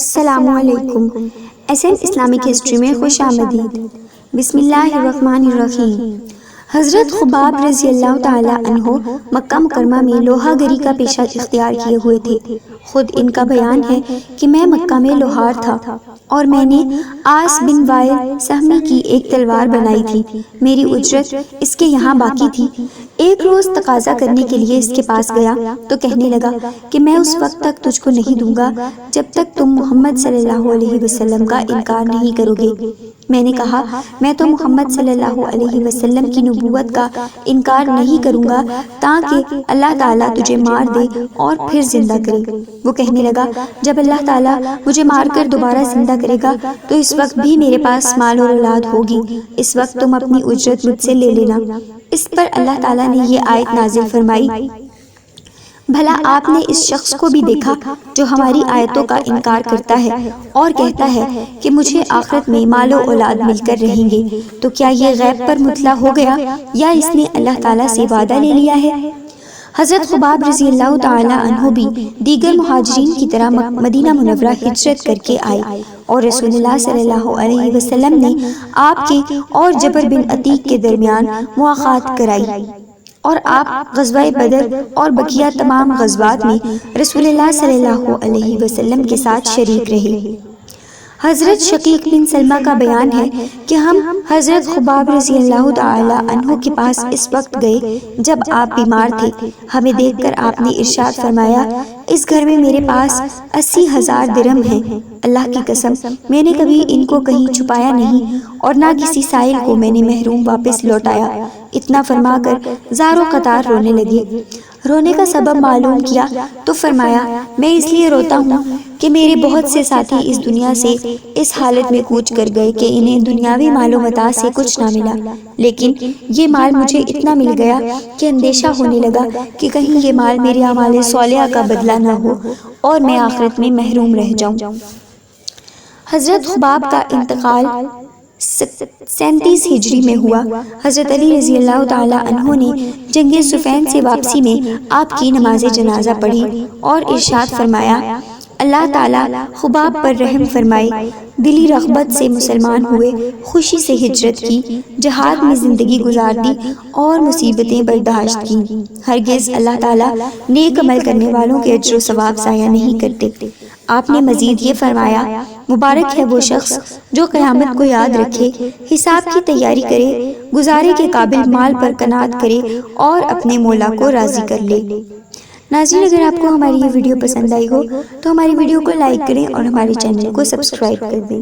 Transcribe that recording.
السلام علیکم۔ S an Islamic history میں خوش آمدید۔ بسم اللہ الرحمن الرحیم۔ حضرت خباب رضی اللہ تعالی عنہ مکہ مکرمہ میں لوہا گری کا پیشہ اختیار کیے ہوئے تھے۔ خود ان کا بیان ہے کہ میں مکہ میں لوہار تھا اور میں نے آس بن وائل سہمی کی ایک تلوار بنائی تھی۔ میری اجرت اس کے یہاں باقی تھی۔ ایک روز تقاضا کرنے کے لیے اس کے پاس گیا تو کہنے لگا کہ میں اس وقت تک تجھ کو نہیں دوں گا جب تک تم محمد صلی اللہ علیہ وسلم کا انکار نہیں کرو گے۔ میں نے کہا میں تو محمد صلی اللہ علیہ وسلم کی نبوت کا انکار نہیں کروں گا تاکہ اللہ تعالیٰ تجھے مار دے اور پھر زندہ کرے۔ وہ کہنے لگا جب اللہ تعالیٰ مجھے مار کر دوبارہ زندہ کرے گا تو اس وقت بھی میرے پاس مال اور اولاد ہوگی، اس وقت تم اپنی اجرت مجھ سے لے لینا۔ اس پر اللہ تعالیٰ نے یہ آیت نازل فرمائی، بھلا آپ نے اس شخص کو بھی دیکھا جو ہماری آیتوں کا انکار کرتا ہے اور کہتا ہے کہ مجھے آخرت میں مال و اولاد مل کر رہیں گے، تو کیا یہ غیب پر مطلع ہو گیا یا اس نے اللہ تعالیٰ سے وعدہ لے لیا ہے؟ حضرت خباب رضی اللہ تعالی عنہ بھی دیگر مہاجرین کی طرح مدینہ منورہ ہجرت کر کے آئے اور رسول اللہ صلی اللہ علیہ وسلم نے آپ کے اور جبر بن عتیق کے درمیان مواخات کرائی اور آپ غزوہ بدر اور بقیہ تمام غزوات میں رسول اللہ صلی اللہ علیہ وسلم کے ساتھ شریک رہے۔ حضرت شقیق بن سلمہ کا بیان ہے کہ ہم حضرت خباب رضی اللہ تعالی عنہ کے پاس اس وقت گئے جب آپ بیمار تھے۔ ہمیں دیکھ کر آپ نے ارشاد فرمایا اس گھر میں میرے پاس 80,000 درہم ہیں، اللہ کی قسم میں نے کبھی ان کو کہیں چھپایا نہیں اور نہ کسی سائل کو میں نے محروم واپس لوٹایا۔ اتنا فرما کر زار و قطار رونے لگے۔ رونے کا سبب معلوم کیا تو فرمایا میں اس لیے روتا ہوں کہ میرے بہت سے ساتھی اس دنیا سے اس حالت میں کوچ کر گئے کہ انہیں دنیاوی مال و متاع سے کچھ نہ ملا، لیکن یہ مال مجھے اتنا مل گیا کہ اندیشہ ہونے لگا کہ کہیں یہ مال میرے اعمال صالحہ کا بدلہ نہ ہو اور میں آخرت میں محروم رہ جاؤں۔ حضرت خباب کا انتقال 37 ہجری میں ہوا۔ حضرت علی رضی اللہ تعالی عنہ نے جنگ صفین سے واپسی میں آپ کی نماز جنازہ پڑھی اور ارشاد فرمایا اللہ تعالیٰ خباب پر رحم فرمائے، دلی رغبت سے مسلمان ہوئے، خوشی سے ہجرت کی، جہاد میں زندگی گزار دی اور مصیبتیں برداشت کی۔ ہرگز اللہ تعالیٰ نیک عمل کرنے والوں کے اجر و ثواب ضائع نہیں کرتے۔ آپ نے مزید یہ فرمایا مبارک ہے وہ شخص جو قیامت کو یاد رکھے، حساب کی تیاری کرے، گزارے کے قابل مال پر قناعت کرے اور اپنے مولا کو راضی کر لے۔ ناظرین اگر آپ کو ہماری یہ ویڈیو پسند آئی ہو تو ہماری ویڈیو کو لائک کریں اور ہمارے چینل کو سبسکرائب کر دیں۔